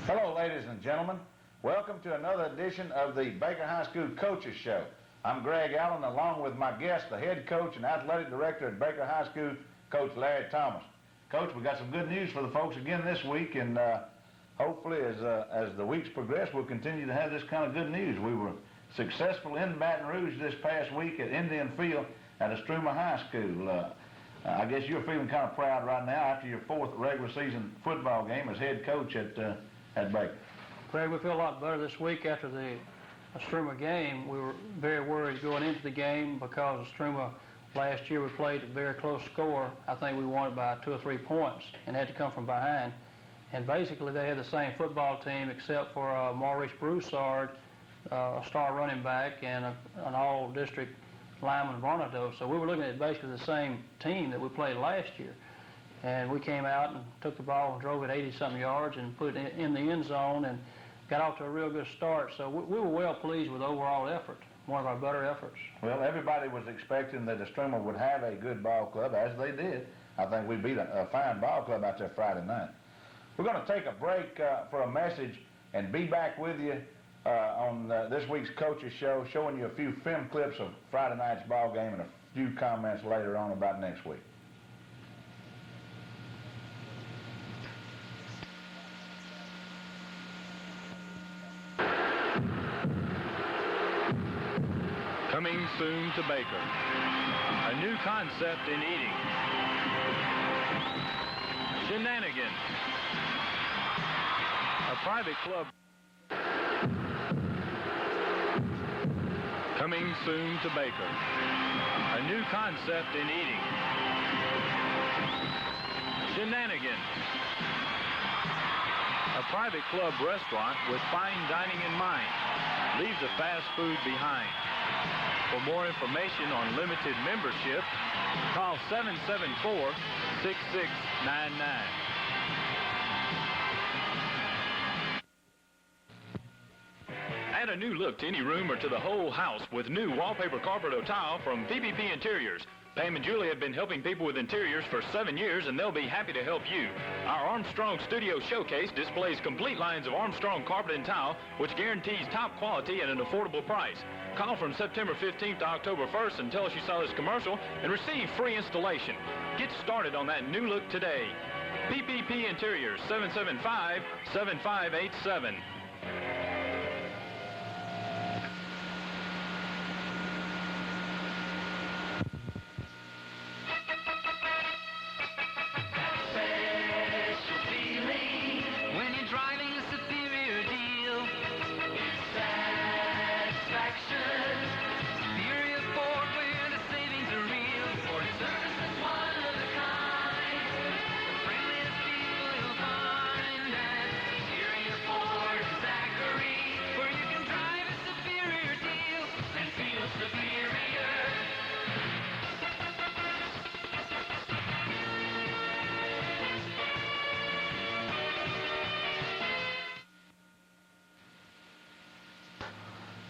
Hello, ladies and gentlemen. Welcome to another edition of the Baker High School Coaches Show. I'm Greg Allen, along with my guest, the head coach and athletic director at Baker High School, Coach Larry Thomas. Coach, we got some good news for the folks again this week, and hopefully as the weeks progress, we'll continue to have this kind of good news. We were successful in Baton Rouge this past week at Indian Field at Istrouma High School. I guess you're feeling kind of proud right now after your fourth regular season football game as head coach at Baker. Greg, we feel a lot better this week after the Istrouma game. We were very worried going into the game because Istrouma last year we played a very close score. I think we won it by 2 or 3 points and had to come from behind. And basically they had the same football team except for Maurice Broussard, a star running back, and an all-district lineman Varnado. So we were looking at basically the same team that we played last year. And we came out and took the ball and drove it 80-something yards and put it in the end zone and got off to a real good start. So we were well pleased with the overall effort, one of our better efforts. Well, everybody was expecting that Istrouma would have a good ball club, as they did. I think we beat a fine ball club out there Friday night. We're going to take a break for a message and be back with you on this week's Coaches Show, showing you a few film clips of Friday night's ball game and a few comments later on about next week. Coming soon to Baker, a new concept in eating. Shenanigans, a private club. Coming soon to Baker, a new concept in eating. Shenanigans, a private club restaurant with fine dining in mind, leaves the fast food behind. For more information on limited membership, call 774-6699. Add a new look to any room or to the whole house with new wallpaper carpet or tile from PPP Interiors. Pam and Julie have been helping people with interiors for 7 years, and they'll be happy to help you. Our Armstrong Studio Showcase displays complete lines of Armstrong carpet and tile, which guarantees top quality at an affordable price. Call from September 15th to October 1st and tell us you saw this commercial and receive free installation. Get started on that new look today. PPP Interiors, 775-7587.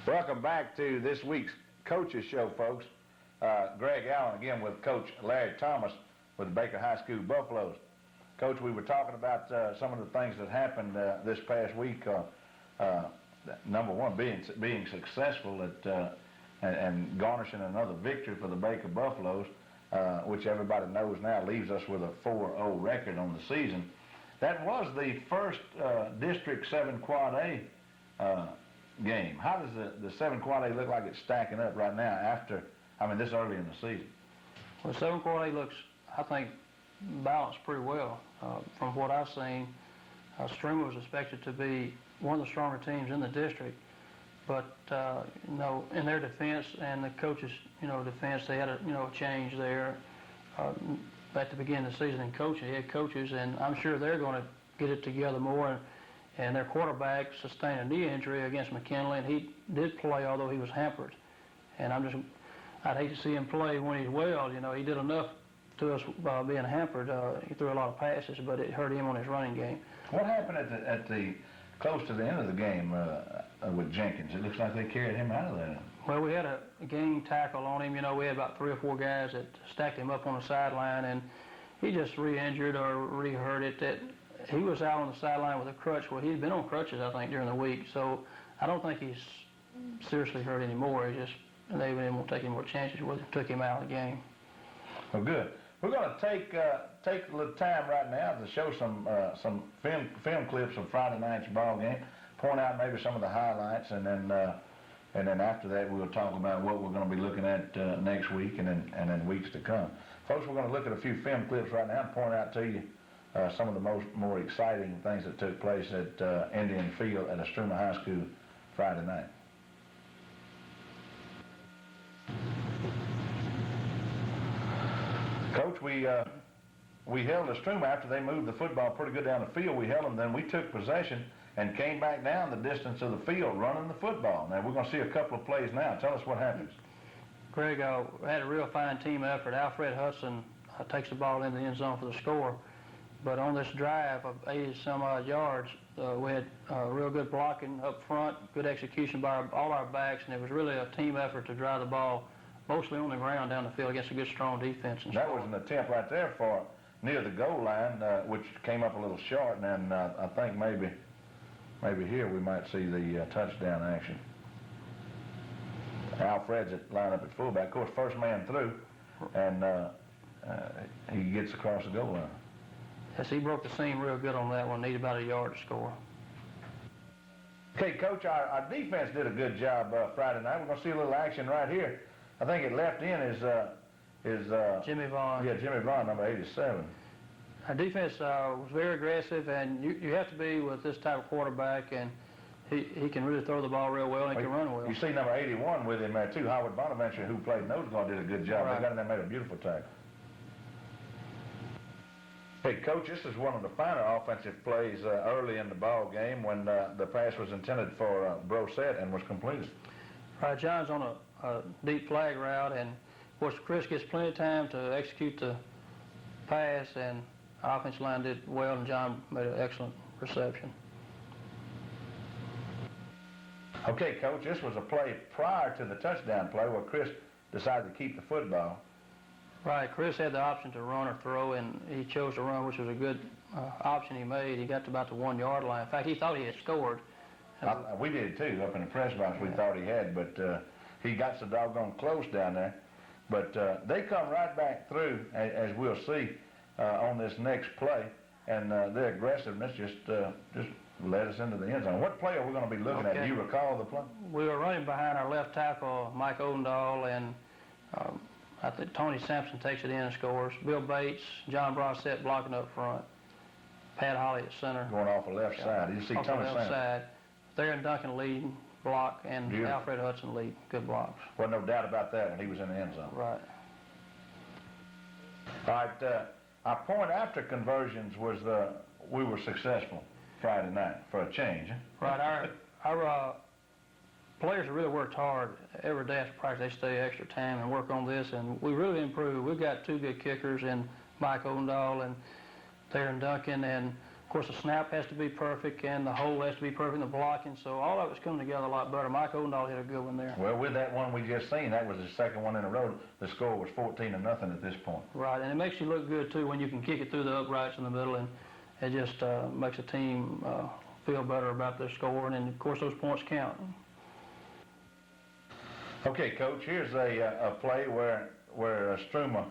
Welcome back to this week's Coaches Show, folks. Greg Allen again with Coach Larry Thomas with the Baker High School Buffaloes. Coach, we were talking about some of the things that happened this past week. Number one, being successful at and garnishing another victory for the Baker Buffaloes, which everybody knows now leaves us with a 4-0 record on the season. That was the first District 7 Quad A game. How does the 7 Quad A look like it's stacking up right now after, this early in the season? Well, 7 Quad A looks, I think, balanced pretty well. From what I've seen, Istrouma was expected to be one of the stronger teams in the district, but in their defense and the coaches, defense, they had a change there at the beginning of the season in coaching, head coaches, and I'm sure they're going to get it together more. And their quarterback sustained a knee injury against McKinley, and he did play, although he was hampered. And I'd hate to see him play when he's well. He did enough to us being hampered. He threw a lot of passes, but it hurt him on his running game. What happened at the close to the end of the game with Jenkins? It looks like they carried him out of there. Well, we had a game tackle on him. We had about 3 or 4 guys that stacked him up on the sideline, and he just re-injured or re-hurt it. he was out on the sideline with a crutch. Well, he'd been on crutches, I think, during the week, so I don't think he's seriously hurt anymore. He just, they didn't want to take any more chances with him, took him out of the game. Well, good. We're going to take a little time right now to show some film clips of Friday night's ball game, point out maybe some of the highlights, and then after that we'll talk about what we're going to be looking at next week and then weeks to come. Folks, we're going to look at a few film clips right now and point out to you some of the more exciting things that took place at Indian Field at Istrouma High School Friday night. Coach, we held Istrouma after they moved the football pretty good down the field. We held them, then we took possession and came back down the distance of the field running the football. Now, we're going to see a couple of plays now. Tell us what happens. Greg, had a real fine team effort. Alfred Hudson takes the ball into the end zone for the score. But on this drive of 80-some-odd yards, we had real good blocking up front, good execution by all our backs, and it was really a team effort to drive the ball mostly on the ground down the field against a good, strong defense. And that was an attempt right there for near the goal line, which came up a little short, and then I think maybe here we might see the touchdown action. Alfred's at line up at fullback. Of course, first man through, and he gets across the goal line. Yes, he broke the seam real good on that one. Needed about a yard to score. Okay, Coach, our defense did a good job Friday night. We're going to see a little action right here. I think at left end is Jimmy Vaughn. Yeah, Jimmy Vaughn, number 87. Our defense was very aggressive, and you have to be with this type of quarterback, and he can really throw the ball real well, and he can run well. You see number 81 with him there, too. Howard Bonaventure, who played nose guard, did a good job. Right. They got in there and made a beautiful tackle. Hey, Coach, this is one of the finer offensive plays early in the ball game when the pass was intended for Brosette and was completed. Right, John's on a deep flag route, and of course Chris gets plenty of time to execute the pass, and our offensive line did well, and John made an excellent reception. Okay, Coach, this was a play prior to the touchdown play where Chris decided to keep the football. Right, Chris had the option to run or throw, and he chose to run, which was a good option he made. He got to about the 1 yard line. In fact, he thought he had scored. We did too, up in the press box. We thought he had, but he got so doggone close down there. But they come right back through, as we'll see on this next play, and their aggressiveness just led us into the end zone. What play are we going to be looking at? Do you recall the play? We were running behind our left tackle, Mike Odendahl, and I think Tony Sampson takes it in and scores. Bill Bates, John Brosette blocking up front. Pat Holly at center. Going off the left side. You see off Tony the left Sampson. side. Theron Duncan leading block, and Beautiful. Alfred Hudson lead. Good blocks. Well, no doubt about that when he was in the end zone. Right. All right, our point after conversions was we were successful Friday night for a change. Right. Our players have really worked hard every day after practice. They stay extra time and work on this, and we really improved. We've got two good kickers in Mike Odendahl and Theron Duncan, and of course the snap has to be perfect and the hole has to be perfect in the blocking, so all of it's coming together a lot better. Mike Odendahl hit a good one there. Well, with that one we just seen, that was the second one in a row. The score was 14-0 at this point. Right, and it makes you look good too when you can kick it through the uprights in the middle, and it just makes a team feel better about their scoring, and of course those points count. Okay, Coach, here's a play where Istrouma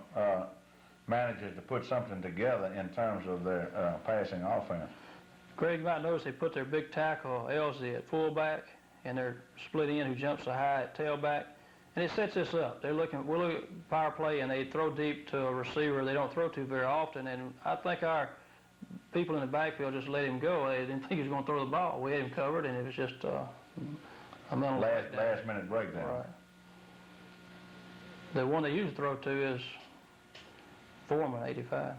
manages to put something together in terms of their passing offense. Greg, you might notice they put their big tackle, Elsie, at fullback, and their split end who jumps so high at tailback. And it sets this up. We're looking at power play, and they throw deep to a receiver. They don't throw to very often, and I think our people in the backfield just let him go. They didn't think he was going to throw the ball. We had him covered, and it was just a mental last minute breakdown. Right. The one they usually throw to is Foreman, 85.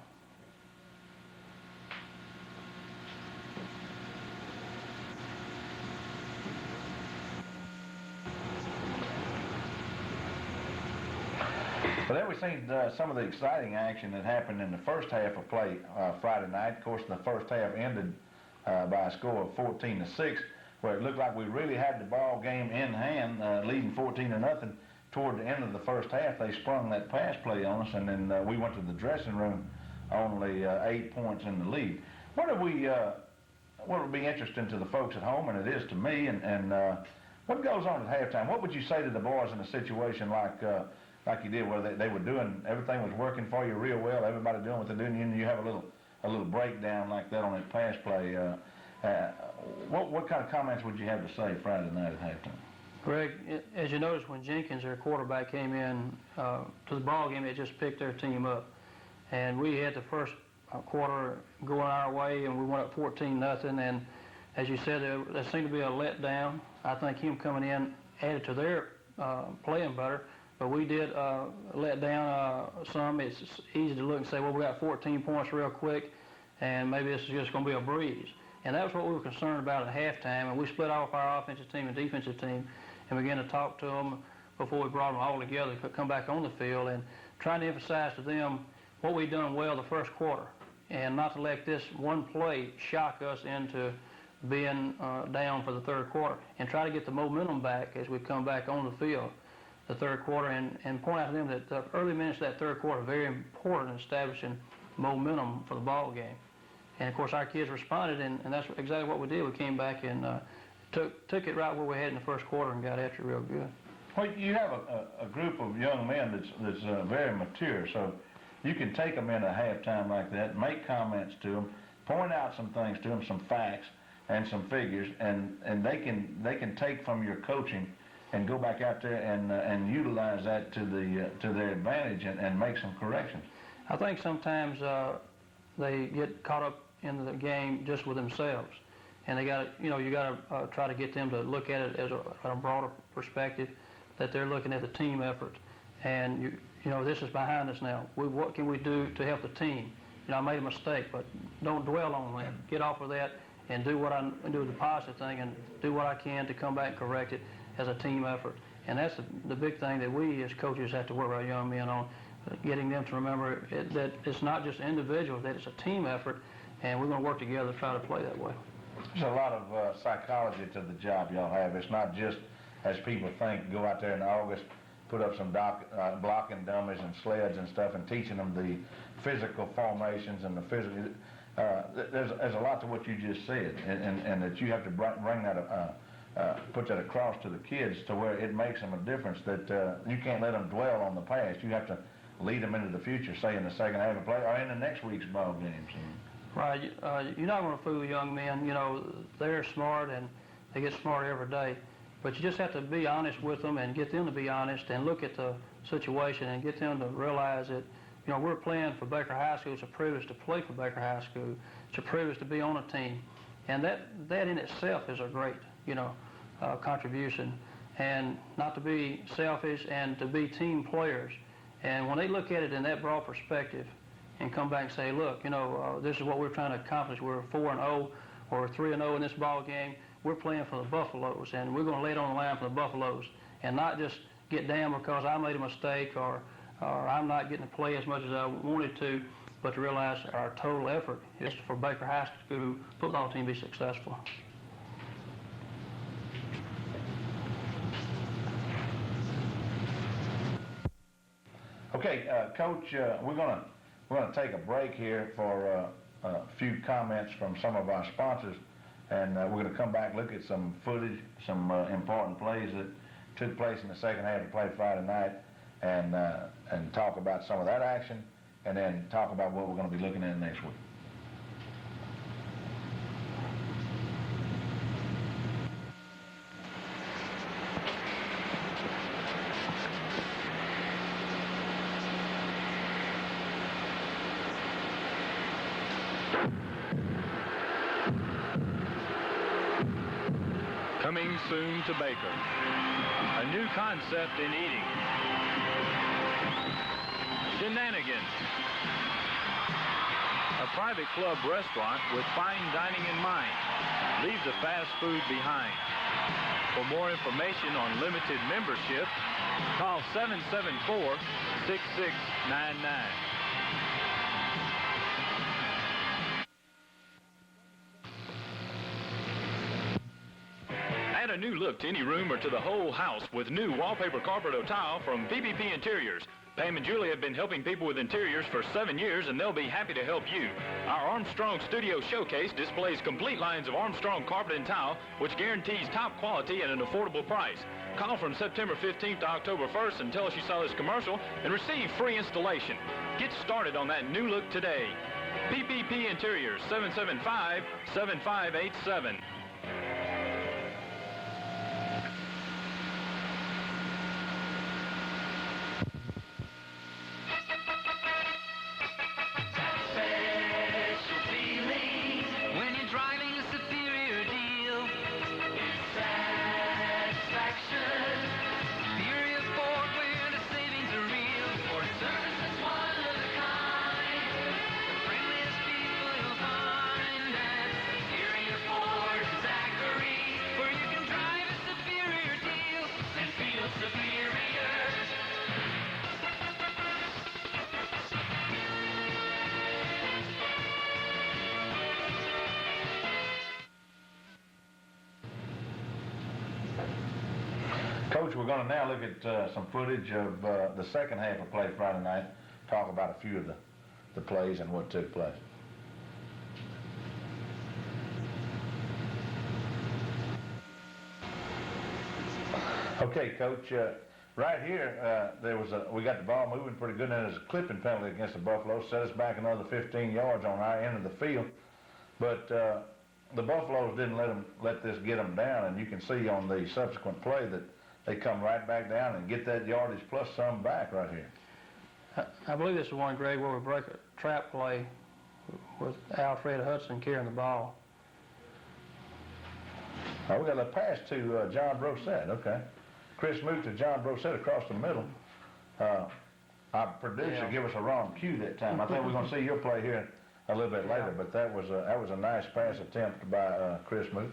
Well, then we seen some of the exciting action that happened in the first half of play Friday night. Of course, the first half ended by a score of 14-6, where it looked like we really had the ball game in hand, leading 14-0. Toward the end of the first half, they sprung that pass play on us, and then we went to the dressing room only 8 points in the lead. What would be interesting to the folks at home, and it is to me, and what goes on at halftime? What would you say to the boys in a situation like you did, where they were doing, everything was working for you real well, everybody doing what they're doing, and you have a little breakdown like that on that pass play? What kind of comments would you have to say Friday night at halftime? Greg, as you noticed, when Jenkins, their quarterback, came in to the ball game, it just picked their team up. And we had the first quarter going our way, and we went up 14-0. And as you said, there seemed to be a letdown. I think him coming in added to their playing better. But we did let down some. It's easy to look and say, well, we got 14 points real quick, and maybe this is just going to be a breeze. And that was what we were concerned about at halftime. And we split off our offensive team and defensive team and began to talk to them before we brought them all together to come back on the field, and trying to emphasize to them what we done well the first quarter, and not to let this one play shock us into being down for the third quarter, and try to get the momentum back as we come back on the field the third quarter, and point out to them that the early minutes of that third quarter are very important in establishing momentum for the ball game. And of course our kids responded, and that's exactly what we did. We came back and took it right where we had in the first quarter and got after it real good. Well, you have a group of young men that's very mature, so you can take them in at halftime like that, make comments to them, point out some things to them, some facts and some figures, and they can take from your coaching and go back out there and utilize that to their advantage and make some corrections. I think sometimes they get caught up in the game just with themselves, and you got to try to get them to look at it as a broader perspective, that they're looking at the team effort, and this is behind us now. What can we do to help the team? I made a mistake, but don't dwell on that. Get off of that and do the positive thing, and do what I can to come back and correct it as a team effort. And that's the big thing that we as coaches have to work with our young men on, getting them to remember that it's not just individuals, that it's a team effort, and we're going to work together to try to play that way. There's a lot of psychology to the job y'all have. It's not just, as people think, go out there in August, put up some blocking dummies and sleds and stuff, and teaching them the physical formations and the physical. There's a lot to what you just said, and that you have to bring that, put that across to the kids to where it makes them a difference. That you can't let them dwell on the past. You have to lead them into the future, say in the second half of play or in the next week's ball games. Right. You're not going to fool young men. They're smart and they get smarter every day. But you just have to be honest with them and get them to be honest and look at the situation and get them to realize that, we're playing for Baker High School. It's a privilege to play for Baker High School. It's a privilege to be on a team. And that in itself is a great, contribution. And not to be selfish and to be team players. And when they look at it in that broad perspective and come back and say, look, this is what we're trying to accomplish. We're 4-0 or 3-0 in this ball game. We're playing for the Buffaloes, and we're going to lay it on the line for the Buffaloes, and not just get down because I made a mistake or I'm not getting to play as much as I wanted to, but to realize our total effort is for Baker High School football team to be successful. Okay, Coach, we're gonna take a break here for a few comments from some of our sponsors, and we're going to come back and look at some footage, some important plays that took place in the second half of play Friday night, and talk about some of that action, and then talk about what we're going to be looking at next week. Coming soon to Baker. A new concept in eating. Shenanigans. A private club restaurant with fine dining in mind. Leave the fast food behind. For more information on limited membership, call 774-6699. Add a new look to any room or to the whole house with new wallpaper carpet or tile from PPP Interiors. Pam and Julie have been helping people with interiors for 7 years, and they'll be happy to help you. Our Armstrong Studio Showcase displays complete lines of Armstrong carpet and tile, which guarantees top quality at an affordable price. Call from September 15th to October 1st and tell us you saw this commercial and receive free installation. Get started on that new look today. PPP Interiors, 775-7587. Coach, we're going to now look at some footage of the second half of play Friday night, talk about a few of the plays and what took place. Okay, Coach, right here, we got the ball moving pretty good, and there's a clipping penalty against the Buffaloes, set us back another 15 yards on our end of the field, but the Buffaloes didn't let this get them down, and you can see on the subsequent play that they come right back down and get that yardage plus some back right here. I believe this is one, Greg, where we break a trap play with Alfred Hudson carrying the ball. Oh, we got a pass to John Brosette, okay. Chris Moot to John Brosette across the middle. Our producer gave us a wrong cue that time. I think we're going to see your play here a little bit later, but that was a nice pass attempt by Chris Moot.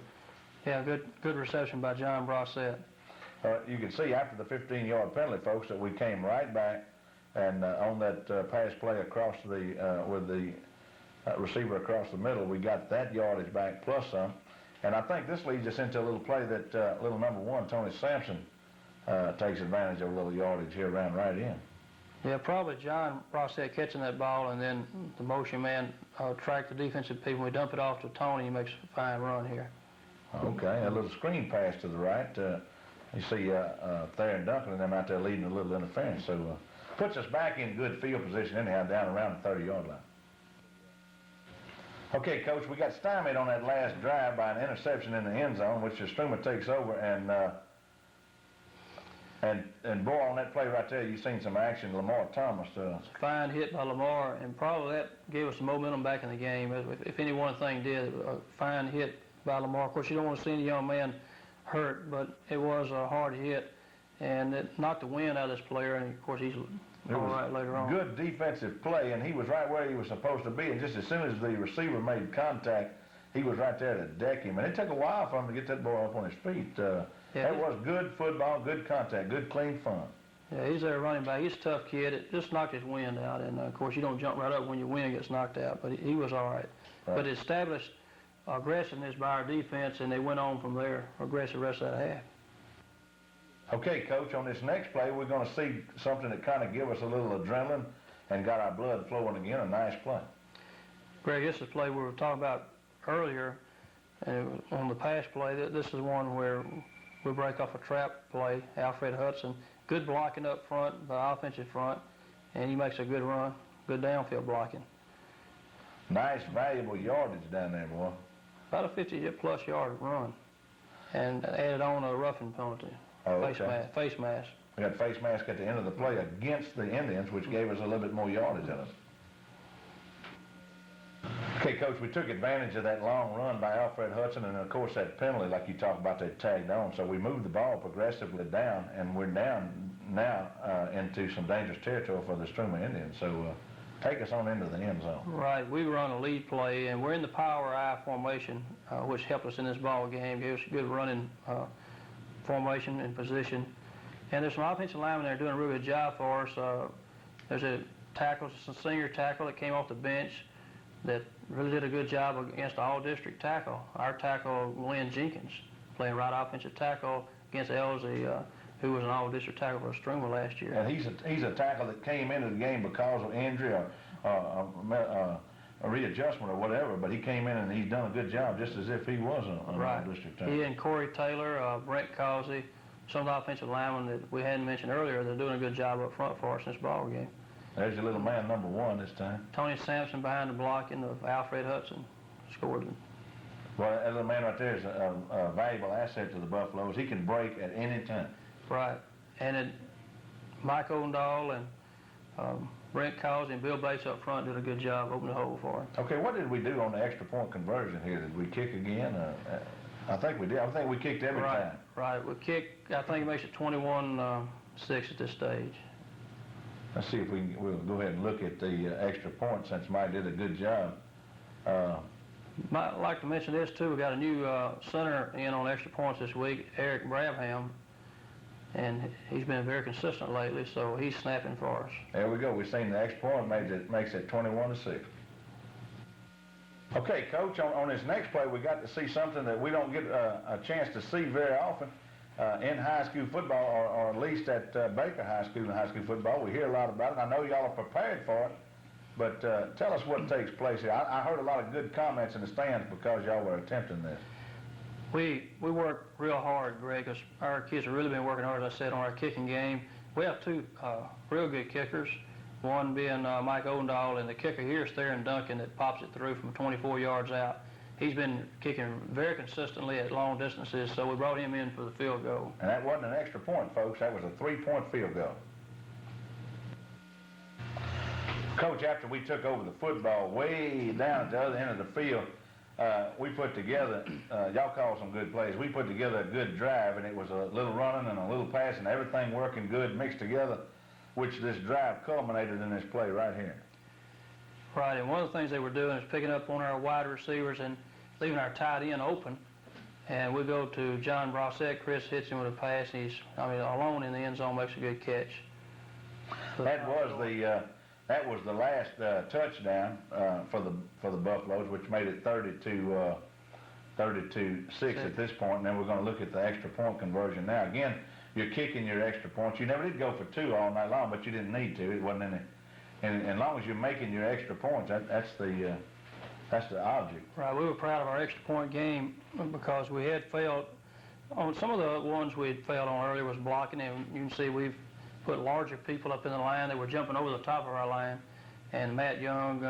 Yeah, good reception by John Brosette. You can see after the 15-yard penalty, folks, that we came right back and on that pass play across with the receiver across the middle, we got that yardage back plus some. And I think this leads us into a little play that little number 1, Tony Sampson, takes advantage of a little yardage here around right in. Yeah, probably John Brosette catching that ball, and then the motion man track the defensive people. We dump it off to Tony. He makes a fine run here. Okay, a little screen pass to the right. You see Thayer and Duncan and them out there leading a little interference. So puts us back in good field position anyhow down around the 30-yard line. Okay, Coach, we got stymied on that last drive by an interception in the end zone, which Istrouma takes over, and boy, on that play right there, you've seen some action. Lamar Thomas. It's a fine hit by Lamar, and probably that gave us some momentum back in the game. If any one thing did, a fine hit by Lamar. Of course, you don't want to see any young man hurt, but it was a hard hit, and it knocked the wind out of this player, and of course he's all right later on. Good defensive play, and he was right where he was supposed to be, and just as soon as the receiver made contact, he was right there to deck him, and it took a while for him to get that boy up on his feet. That was good football, good contact, good clean fun. Yeah, he's there running back. He's a tough kid. It just knocked his wind out, and of course you don't jump right up when your wind gets knocked out, but he was all right. But it established aggressiveness by our defense, and they went on from there, aggressive rest of that half. Okay, Coach, on this next play, we're going to see something that kind of give us a little adrenaline and got our blood flowing again, a nice play. Greg, this is a play we were talking about earlier, and on the pass play. This is one where we break off a trap play, Alfred Hudson. Good blocking up front by offensive front, and he makes a good run, good downfield blocking. Nice, valuable yardage down there, boy. About a 50-plus yard run, and added on a roughing penalty. Face mask. We got face mask at the end of the play against the Indians, which gave us a little bit more yardage in it. Okay, Coach, we took advantage of that long run by Alfred Hudson, and of course that penalty, like you talked about, that tagged on. So we moved the ball progressively down, and we're down now into some dangerous territory for the Istrouma Indians. So take us on into the end zone. Right, we run a lead play, and we're in the power I formation, which helped us in this ball game. Gave us a good running formation and position. And there's some offensive linemen there doing a really good job for us. There's a senior tackle that came off the bench that really did a good job against the all-district tackle. Our tackle, Lynn Jenkins, playing right offensive tackle against who was an all-district tackle for Istrouma last year. And he's a tackle that came into the game because of injury or a readjustment or whatever, but he came in and he's done a good job just as if he was an all-district tackle. He and Corey Taylor, Brent Causey, some of the offensive linemen that we hadn't mentioned earlier, they're doing a good job up front for us in this ball game. There's your little man, number 1 this time. Tony Sampson behind the block and Alfred Hudson scored. Well, that little man right there is a valuable asset to the Buffaloes. He can break at any time. Right. And Mike Odendahl and Brent Causey and Bill Bates up front did a good job opening the hole for him. Okay, what did we do on the extra point conversion here? Did we kick again? I think we did. I think we kicked every time. Right. We kicked, I think it makes it 21-6 at this stage. Let's see if we'll go ahead and look at the extra point since Mike did a good job. I'd like to mention this too. We got a new center in on extra points this week, Eric Brabham, and he's been very consistent lately, so he's snapping for us. There we go. We've seen the extra point makes it 21-6. Okay, Coach, on this next play, we got to see something that we don't get a chance to see very often in high school football, or at least at Baker High School and high school football. We hear a lot about it. I know y'all are prepared for it, but tell us what takes place here. I heard a lot of good comments in the stands because y'all were attempting this. We work real hard, Greg, because our kids have really been working hard, as I said, on our kicking game. We have 2 real good kickers, one being Mike Odendahl, and the kicker here is Theron Duncan that pops it through from 24 yards out. He's been kicking very consistently at long distances, so we brought him in for the field goal. And that wasn't an extra point, folks. That was a 3-point field goal. Coach, after we took over the football way down at the other end of the field, we put together, y'all called some good plays. We put together a good drive, and it was a little running and a little passing, everything working good, mixed together, which this drive culminated in this play right here. Right, and one of the things they were doing is picking up on our wide receivers and leaving our tight end open. And we go to John Brossette. Chris hits him with a pass, and he's, alone in the end zone, makes a good catch. That was the last touchdown for the Buffaloes, which made it 32-6 at this point. And then we're going to look at the extra point conversion now. Again, you're kicking your extra points. You never did go for 2 all night long, but you didn't need to. It wasn't any. And as long as you're making your extra points, that's the object. Right, we were proud of our extra point game because we had failed on some of the ones we had failed on earlier was blocking, and you can see we've put larger people up in the line. They were jumping over the top of our line, and Matt Young,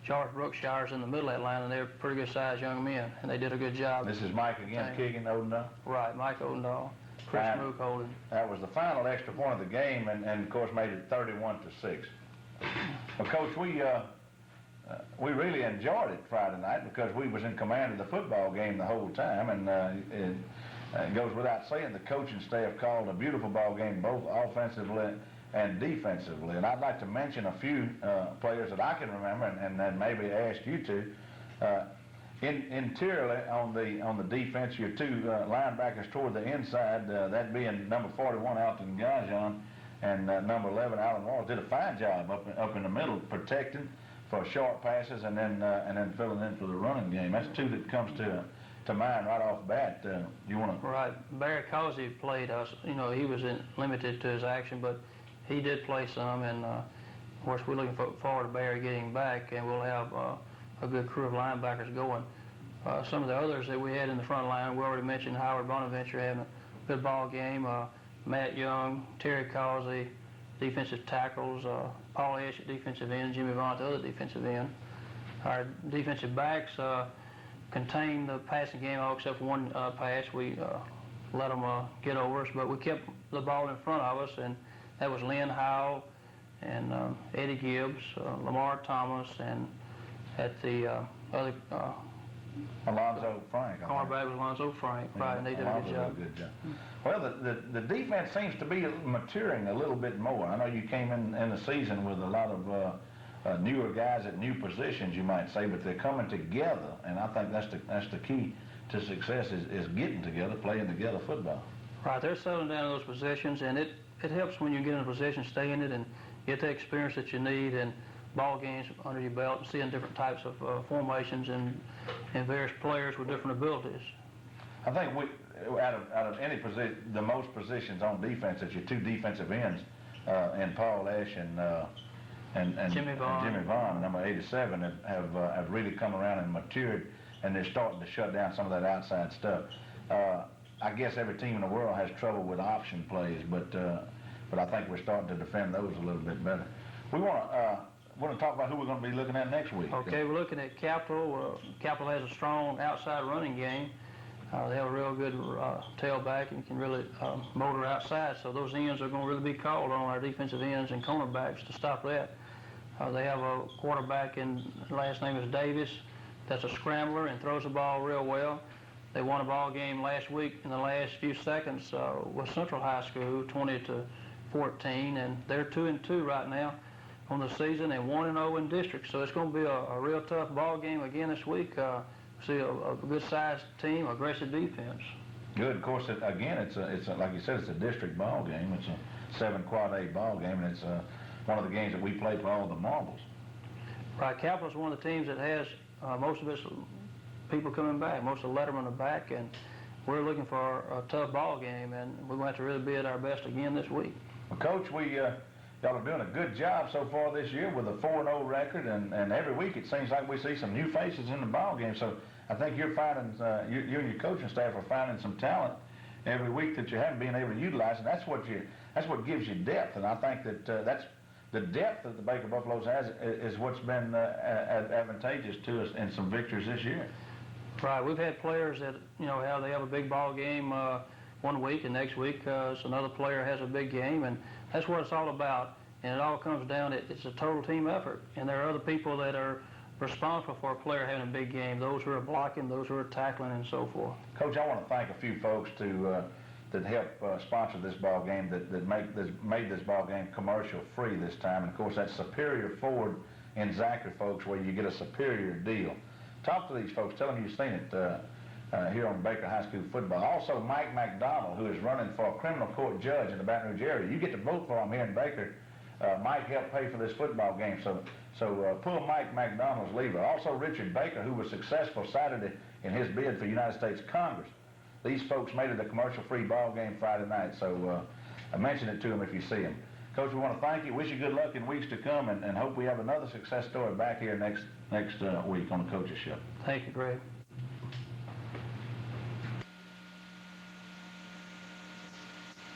George Brookshire's in the middle of that line, and they're pretty good sized young men, and they did a good job. This is Mike again kicking Odendahl? Right, Mike Odendahl. Chris Mook holding. That was the final extra point of the game, and of course made it 31-6. Well, Coach, we really enjoyed it Friday night because we was in command of the football game the whole time, and it goes without saying the coaching staff called a beautiful ball game, both offensively and defensively. And I'd like to mention a few players that I can remember, and then maybe ask you to. Interiorly on the defense, your 2 linebackers toward the inside, that being number 41 Alton Gajan and number 11 Alan Walls, did a fine job up in the middle, protecting for short passes and then filling in for the running game. That's 2 that comes to mind right off the bat. You want to? Right. Barry Causey played us. He was limited to his action, but he did play some, and of course we're looking forward to Barry getting back, and we'll have a good crew of linebackers going. Some of the others that we had in the front line, we already mentioned Howard Bonaventure having a good ball game, Matt Young, Terry Causey, defensive tackles, Paul Esch at defensive end, Jimmy Vaughn at the other defensive end. Our defensive backs contained the passing game all except for one pass. We let them get over us, but we kept the ball in front of us, and that was Lynn Howell and Eddie Gibbs, Lamar Thomas, and at the other Alonzo Frank. cornerback was Alonzo Frank, right, and they did a good job. Well, the defense seems to be maturing a little bit more. I know you came in the season with a lot of newer guys at new positions, you might say, but they're coming together, and I think that's the key to success is getting together, playing together football. Right, they're settling down in those positions, and it helps when you get in a position, stay in it, and get the experience that you need, and ball games under your belt, and seeing different types of formations and various players with different abilities. I think out of any position, the most positions on defense, it's your two defensive ends, and Paul Esch and Jimmy Vaughn, number 87, have really come around and matured, and they're starting to shut down some of that outside stuff. I guess every team in the world has trouble with option plays, but I think we're starting to defend those a little bit better. We want to talk about who we're going to be looking at next week. Okay, we're looking at Capital. Capital has a strong outside running game. They have a real good tailback and can really motor outside, so those ends are going to really be called on, our defensive ends and cornerbacks, to stop that. They have a quarterback, and last name is Davis, that's a scrambler and throws the ball real well. They won a ball game last week in the last few seconds with Central High School, 20-14, and they're 2-2 right now on the season and 1-0 in district. So it's going to be a real tough ball game again this week. See a good-sized team, aggressive defense. Good. Of course, again, it's like you said, it's a district ball game. It's a 7 quad A ball game, and it's one of the games that we play for all the marbles. Right. Capital's one of the teams that has most of its people coming back. Most of the lettermen are back, and we're looking for a tough ball game, and we're going to have to really be at our best again this week. Well, Coach, y'all are doing a good job so far this year with a 4-0 record, and every week it seems like we see some new faces in the ball game. So I think you're finding, you and your coaching staff are finding some talent every week that you haven't been able to utilize, and that's what gives you depth. And I think that that's the depth that the Baker Buffaloes has is what's been advantageous to us in some victories this year. Right. We've had players that, how they have a big ball game one week, and next week so another player has a big game, and that's what it's all about. And it all comes down, it's a total team effort. And there are other people that are responsible for a player having a big game, those who are blocking, those who are tackling, and so forth. Coach, I want to thank a few folks that helped sponsor this ball game, that made this ball game commercial free this time. And of course, that's Superior Ford in Zachary, folks, where you get a superior deal. Talk to these folks, tell them you've seen it here on Baker High School football. Also, Mike McDonald, who is running for a criminal court judge in the Baton Rouge area. You get to vote for him here in Baker. Mike helped pay for this football game, so pull Mike McDonald's lever. Also, Richard Baker, who was successful Saturday in his bid for United States Congress. These folks made it a commercial-free ball game Friday night, so mention it to them if you see them. Coach, we want to thank you. Wish you good luck in weeks to come, and hope we have another success story back here next week on the Coaches Show. Thank you, Greg.